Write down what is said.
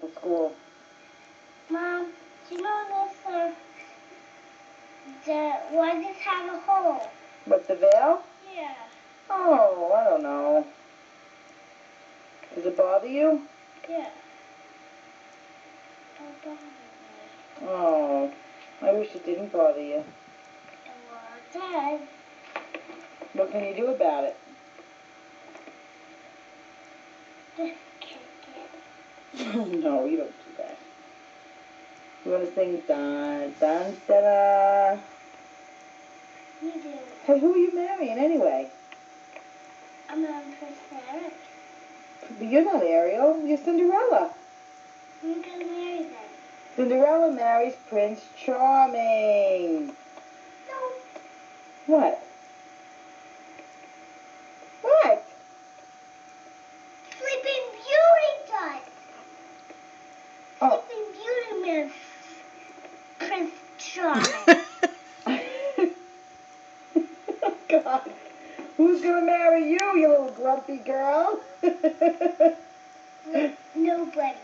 for school? Mom, do you know why does this have a hole? What, the veil? Yeah. Oh, I don't know. Does it bother you? Yeah. Don't bother me. Oh, I wish it didn't bother you. Well, it does. What can you do about it? Just kick it. No, you don't do that. You want to sing Dun, Dun, Da-da? You do. Hey, who are you marrying anyway? I'm on Prince Eric. But you're not Ariel. You're Cinderella. I'm going to marry them. Cinderella marries Prince Charming. No. What? What? Sleeping Beauty does. Oh. Sleeping Beauty marries Prince Charming. Oh, God. Who's going to marry you, you little grumpy girl? Nobody.